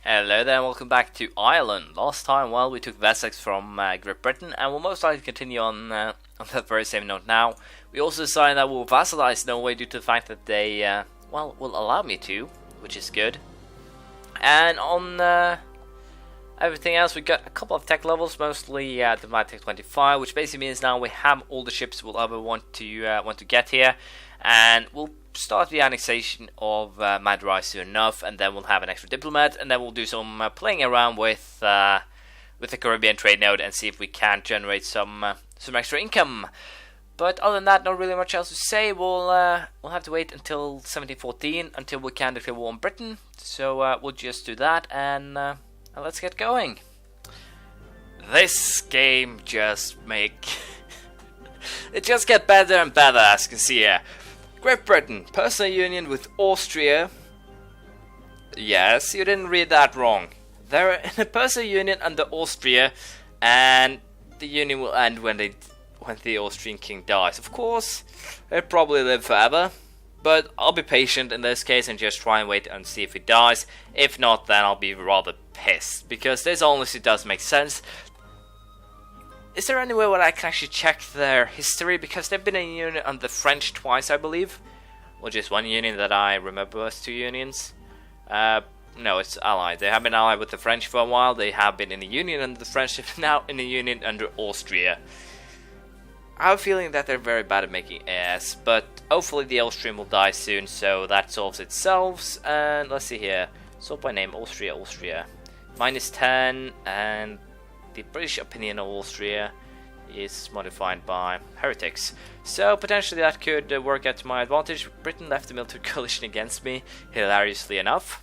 Hello there and welcome back to Ireland. Last time, well, we took Wessex from Great Britain and we'll most likely continue on that very same note now. We also decided that we'll vassalize Norway due to the fact that they, will allow me to, which is good. And on everything else, we got a couple of tech levels, mostly Divine Tech 25, which basically means now we have all the ships we'll ever want to get here, and we'll start the annexation of Madurai soon enough, and then we'll have an extra diplomat, and then we'll do some playing around with the Caribbean trade node and see if we can generate some extra income. But other than that, not really much else to say. We'll have to wait until 1714 until we can declare war on Britain. So we'll just do that, and let's get going. This game just it just gets better and better, as you can see here. Great Britain, personal union with Austria. Yes, you didn't read that wrong. They're in a personal union under Austria, and the union will end when the Austrian king dies. Of course, he'll probably live forever, but I'll be patient in this case and just try and wait and see if he dies. If not, then I'll be rather pissed, because this honestly does make sense. Is there any way where I can actually check their history? Because they've been in a union under the French twice, I believe. Or just one union that I remember as two unions. No, it's allied. They have been allied with the French for a while. They have been in a union under the French, now in a union under Austria. I have a feeling that they're very bad at making heirs, but hopefully the Austrian will die soon, so that solves itself. And let's see here. Sort by name, Austria. -10, and the British opinion of Austria is modified by heretics. So potentially that could work out to my advantage. Britain left the military coalition against me, hilariously enough.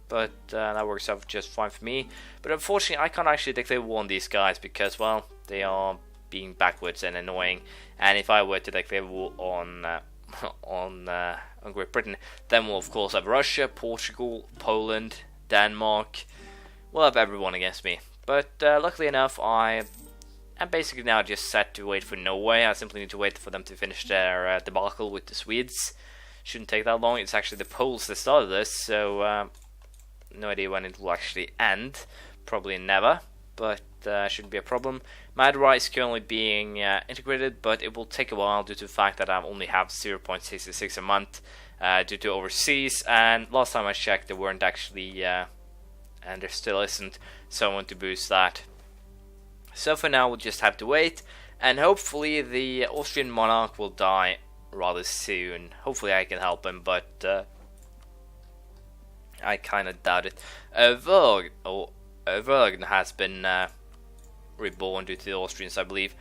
But that works out just fine for me. But unfortunately I can't actually declare war on these guys because, well, they are being backwards and annoying. And if I were to declare war on Great Britain, then we'll of course have Russia, Portugal, Poland, Denmark. We'll have everyone against me. But luckily enough, I am basically now just set to wait for Norway. I simply need to wait for them to finish their debacle with the Swedes. Shouldn't take that long. It's actually the Poles that started this, so no idea when it will actually end. Probably never, but shouldn't be a problem. Madurai is currently being integrated, but it will take a while due to the fact that I only have 0.66 a month due to overseas. And last time I checked, there weren't actually... and there still isn't someone to boost that. So for now we'll just have to wait, and hopefully the Austrian monarch will die rather soon. Hopefully I can help him, but I kinda doubt it. Vergen has been reborn due to the Austrians, I believe.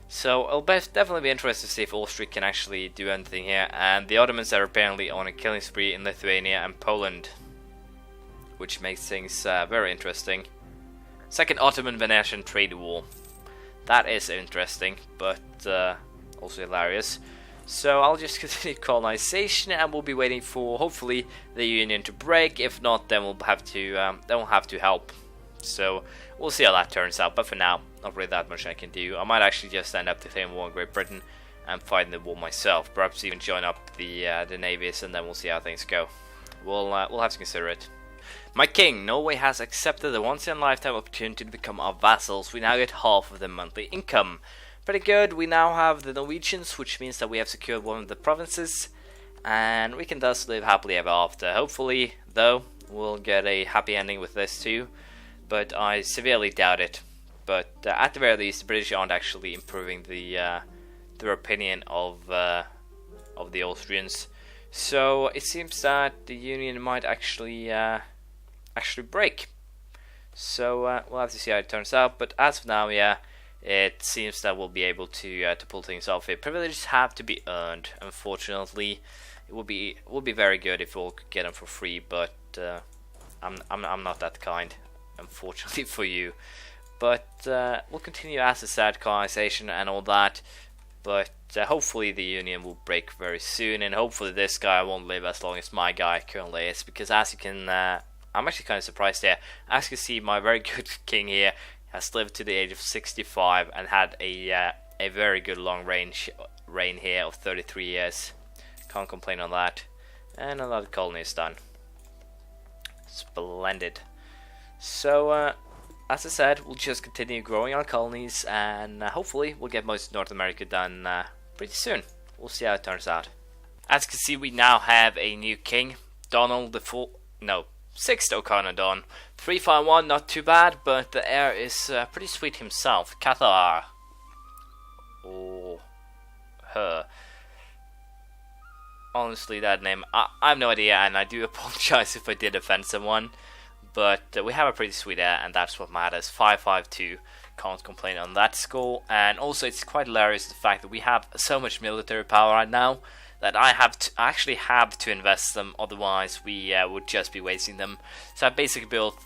So it'll definitely be interesting to see if Austria can actually do anything here. And the Ottomans are apparently on a killing spree in Lithuania and Poland, which makes things very interesting. Second Ottoman-Venetian trade war. That is interesting, but also hilarious. So I'll just continue colonization, and we'll be waiting for hopefully the union to break. If not, then we'll have to help. So we'll see how that turns out. But for now, not really that much I can do. I might actually just end up declaring war on Great Britain and fighting the war myself. Perhaps even join up the navies, and then we'll see how things go. We'll have to consider it. My king, Norway has accepted the once-in-a-lifetime opportunity to become our vassals. We now get half of their monthly income. Pretty good. We now have the Norwegians, which means that we have secured one of the provinces, and we can thus live happily ever after. Hopefully, though, we'll get a happy ending with this too, but I severely doubt it. But at the very least, the British aren't actually improving their opinion of the Austrians. So it seems that the union might actually break. So we'll have to see how it turns out. But as of now, yeah, it seems that we'll be able to pull things off here. Privileges have to be earned. Unfortunately, it would be very good if we all could get them for free. But I'm not that kind, unfortunately for you. But we'll continue as a sad colonization and all that. But hopefully the union will break very soon, and hopefully this guy won't live as long as my guy currently is, because as you can, I'm actually kind of surprised here. As you can see, my very good king here has lived to the age of 65 and had a very good long reign here of 33 years. Can't complain on that. And another colony is done. Splendid. So, as I said, we'll just continue growing our colonies, and hopefully we'll get most of North America done pretty soon. We'll see how it turns out. As you can see, we now have a new king, Donald the sixth Connaught. 351, not too bad, but the heir is pretty sweet himself, Cathar. Or her. Honestly, that name, I have no idea, and I do apologize if I did offend someone. But we have a pretty sweet heir, and that's what matters. 552, can't complain on that score. And also, it's quite hilarious the fact that we have so much military power right now that I actually have to invest them, otherwise we would just be wasting them. So I basically built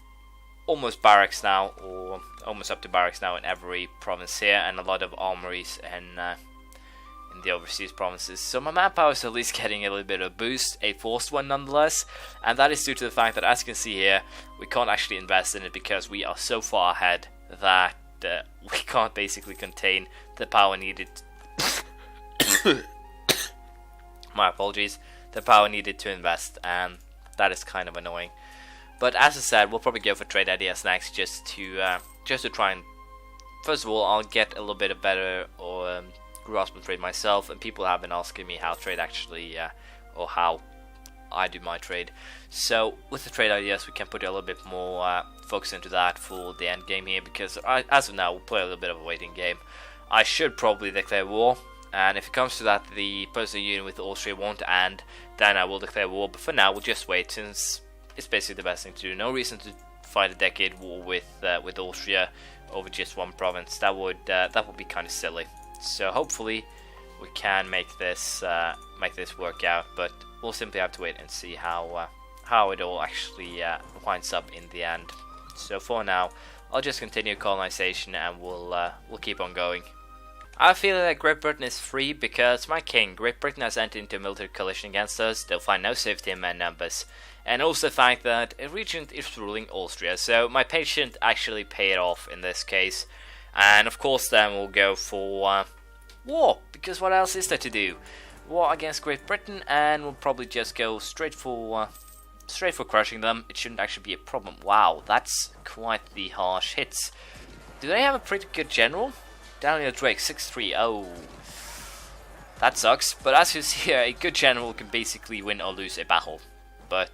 almost barracks now, or almost up to barracks now in every province here, and a lot of armories in the overseas provinces. So my manpower is at least getting a little bit of a boost, a forced one nonetheless, and that is due to the fact that, as you can see here, we can't actually invest in it because we are so far ahead that we can't basically contain the power needed. My apologies, the power needed to invest, and that is kind of annoying. But as I said, we'll probably go for trade ideas next, just to try and, first of all, I'll get a little bit of better grasp on trade myself, and people have been asking me how trade actually, or how I do my trade. So with the trade ideas, we can put a little bit more focus into that for the end game here, because as of now, we'll play a little bit of a waiting game. I should probably declare war. And if it comes to that, the personal union with Austria won't end, then I will declare war. But for now, we'll just wait, since it's basically the best thing to do. No reason to fight a decade war with Austria over just one province. That would be kind of silly. So hopefully we can make this work out. But we'll simply have to wait and see how it all actually winds up in the end. So for now, I'll just continue colonization, and we'll keep on going. I feel that Great Britain is free because my king, Great Britain, has entered into a military coalition against us. They'll find no safety in men numbers. And also the fact that a regent is ruling Austria. So my patience actually paid off in this case. And of course then we'll go for war. Because what else is there to do? War against Great Britain, and we'll probably just go straight for crushing them. It shouldn't actually be a problem. Wow, that's quite the harsh hits. Do they have a pretty good general? Daniel Drake, 6-3, oh, that sucks. But as you see here, a good general can basically win or lose a battle. But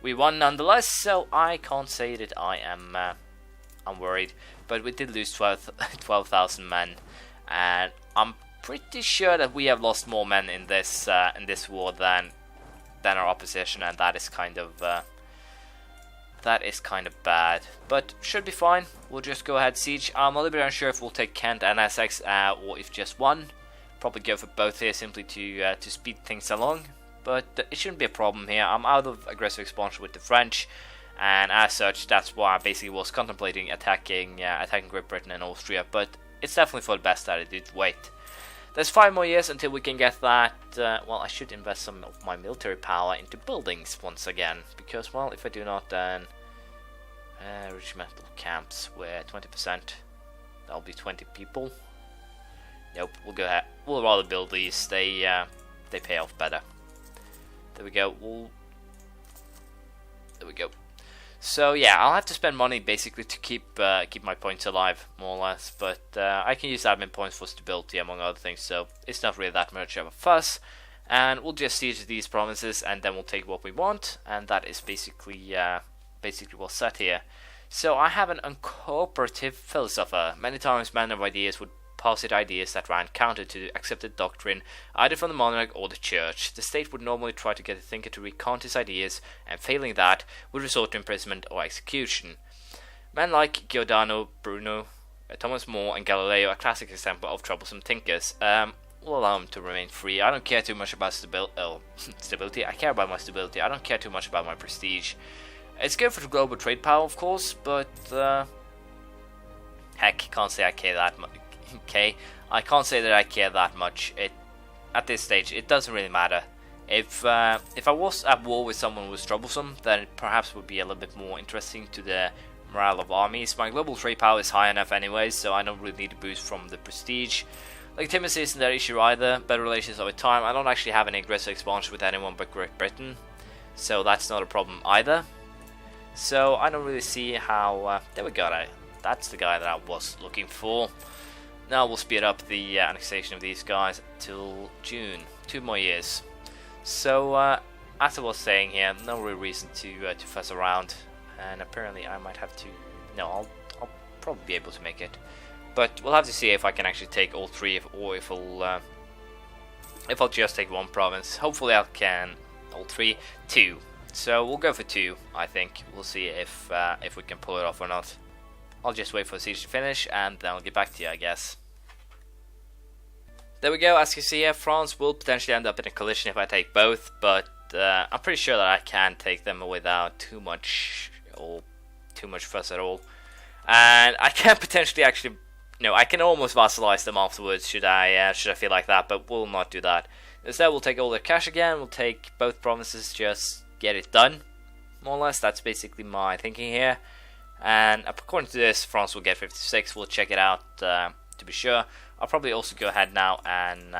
we won nonetheless, so I can't say that I'm worried. But we did lose 12,000 men, and I'm pretty sure that we have lost more men in this war than our opposition, and that is kind of bad, but should be fine. We'll just go ahead siege. I'm a little bit unsure if we'll take Kent and Essex or if just one. Probably go for both here simply to speed things along, but it shouldn't be a problem here. I'm out of aggressive expansion with the French, and as such, that's why I basically was contemplating attacking Great Britain and Austria. But it's definitely for the best that I did wait. There's 5 more years until we can get that. Well, I should invest some of my military power into buildings once again, because, well, if I do not, then regimental camps where 20%, that'll be 20 people. Nope, we'll go ahead. We'll rather build these. They pay off better. There we go. There we go. So yeah, I'll have to spend money basically to keep my points alive, more or less. But I can use admin points for stability, among other things. So it's not really that much of a fuss. And we'll just siege these provinces, and then we'll take what we want. And that is basically what's set here. So I have an uncooperative philosopher. Many times men of ideas would posit ideas that ran counter to accepted doctrine, either from the monarch or the church. The state would normally try to get a thinker to recant his ideas, and failing that, would resort to imprisonment or execution. Men like Giordano Bruno, Thomas More, and Galileo are a classic example of troublesome thinkers. We'll allow them to remain free. I don't care too much about stability. I care about my stability. I don't care too much about my prestige. It's good for the global trade power, of course, but heck, can't say I care that much. Okay, I can't say that I care that much. At this stage, it doesn't really matter. If I was at war with someone who was troublesome, then it perhaps would be a little bit more interesting to the morale of armies. My global trade power is high enough anyway, so I don't really need a boost from the prestige. Legitimacy isn't that issue either. Better relations over time. I don't actually have any aggressive expansion with anyone but Great Britain, so that's not a problem either. So I don't really see how... there we go, that's the guy that I was looking for. Now we'll speed up the annexation of these guys till June. 2 more years. So as I was saying here, no real reason to fuss around. And apparently I might have to... No, I'll probably be able to make it. But we'll have to see if I can actually take all 3 or if I'll just take 1 province. Hopefully I can all 3, 2. So we'll go for 2, I think. We'll see if we can pull it off or not. I'll just wait for the siege to finish and then I'll get back to you, I guess. There we go. As you see here, France will potentially end up in a collision if I take both, but I'm pretty sure that I can take them without too much fuss at all. And I can potentially actually... No, I can almost vassalize them afterwards should I feel like that, but we'll not do that. Instead, we'll take all their cash again, we'll take both provinces, just get it done, more or less. That's basically my thinking here. And according to this, France will get 56, we'll check it out to be sure. I'll probably also go ahead now and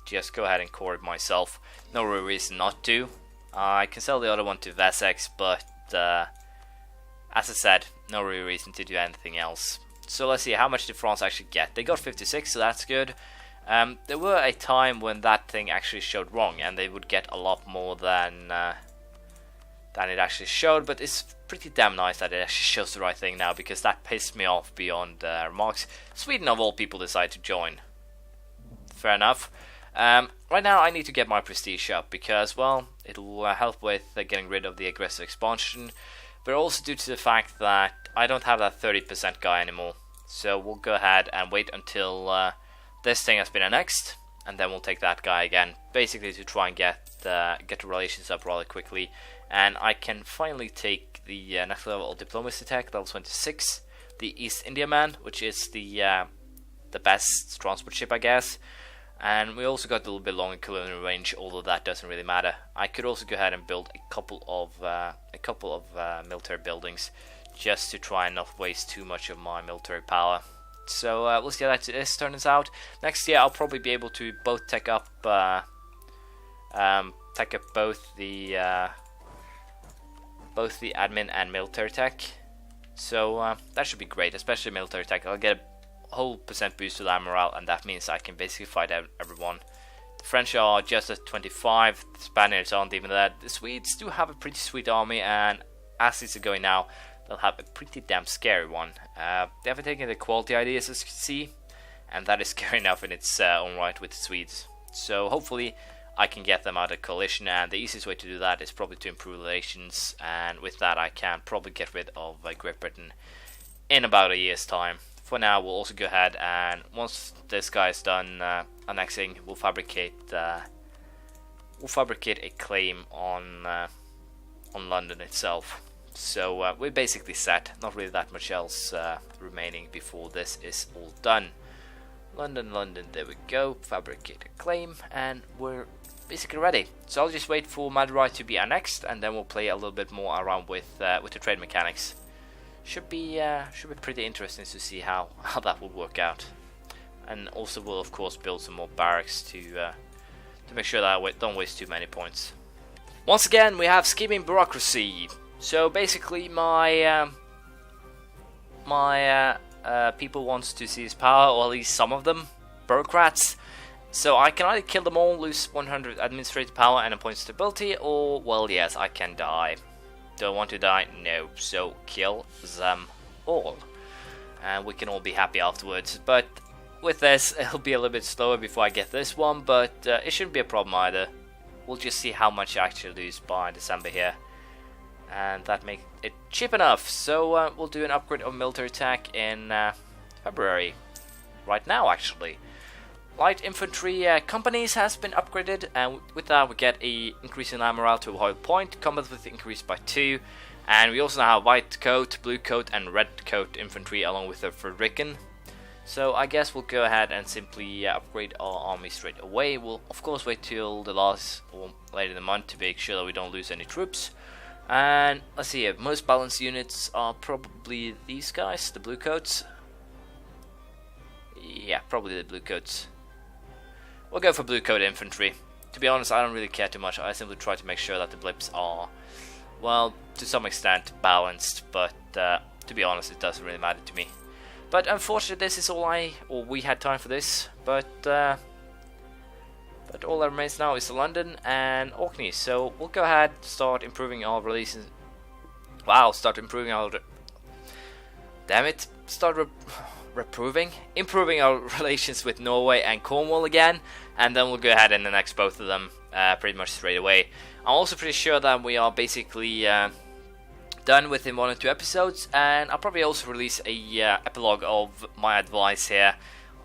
just go ahead and core it myself. No real reason not to. I can sell the other one to Wessex, but as I said, no real reason to do anything else. So let's see, how much did France actually get? They got 56, so that's good. There were a time when that thing actually showed wrong, and they would get a lot more than it actually showed, but it's pretty damn nice that it actually shows the right thing now, because that pissed me off beyond remarks. Sweden, of all people, decided to join. Fair enough. Right now I need to get my prestige up, because, well, it'll help with getting rid of the aggressive expansion, but also due to the fact that I don't have that 30% guy anymore. So we'll go ahead and wait until this thing has been annexed, and then we'll take that guy again, basically to try and get the relations up rather quickly. And I can finally take the next level of diplomacy tech, level 26, the East India Man, which is the best transport ship, I guess. And we also got a little bit longer colonial range, although that doesn't really matter. I could also go ahead and build a couple of military buildings, just to try and not waste too much of my military power. So we'll see how this turns out. Next year I'll probably be able to both take up both the admin and military tech. So that should be great, especially military tech. I'll get a whole % boost to their morale, and that means I can basically fight everyone. The French are just at 25, the Spaniards aren't even there. The Swedes do have a pretty sweet army, and as these are going now, they'll have a pretty damn scary one. They haven't taken the quality ideas, as you can see, and that is scary enough in its own right with the Swedes. So hopefully I can get them out of coalition, and the easiest way to do that is probably to improve relations, and with that I can probably get rid of Great Britain in about a year's time. For now, we'll also go ahead and once this guy is done annexing, we'll fabricate a claim on London itself. So we're basically set. Not really that much else remaining before this is all done. London, there we go. Fabricate a claim, and we're basically ready. So I'll just wait for Madurai to be annexed, and then we'll play a little bit more around with the trade mechanics. Should be pretty interesting to see how that will work out. And also we'll of course build some more barracks to make sure that I don't waste too many points. Once again, we have scheming bureaucracy. So basically, my people wants to seize power, or at least some of them, bureaucrats. So I can either kill them all, lose 100 administrative power and a point stability, or, well, yes, I can die. Do I want to die? No. So kill them all, and we can all be happy afterwards. But with this, it'll be a little bit slower before I get this one, but it shouldn't be a problem either. We'll just see how much I actually lose by December here. And that makes it cheap enough. So we'll do an upgrade of military tech in February. Right now, actually. Light infantry companies has been upgraded, and with that we get a increase in land morale to a high point. Combat with increased by 2, and we also now have white coat, blue coat, and red coat infantry along with the Frederican. So I guess we'll go ahead and simply upgrade our army straight away. We'll of course wait till the last or later in the month to make sure that we don't lose any troops. And let's see here, most balanced units are probably these guys, the blue coats. Yeah, probably the blue coats. We'll go for blue coat infantry. To be honest, I don't really care too much. I simply try to make sure that the blips are, well, to some extent balanced, but to be honest, it doesn't really matter to me. But unfortunately, this is all we had time for this. But all that remains now is London and Orkney. So we'll go ahead, start improving our relations. Wow, start improving our. Damn it! Start improving our relations with Norway and Cornwall again, and then we'll go ahead and annex both of them pretty much straight away. I'm also pretty sure that we are basically done within 1 or 2 episodes, and I'll probably also release a epilogue of my advice here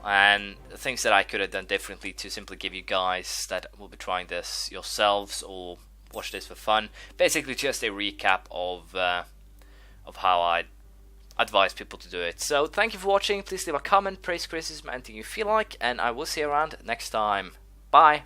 and things that I could have done differently to simply give you guys that will be trying this yourselves or watch this for fun. Basically, just a recap of how I advise people to do it. So thank you for watching. Please leave a comment, praise, criticism, anything you feel like, and I will see you around next time. Bye.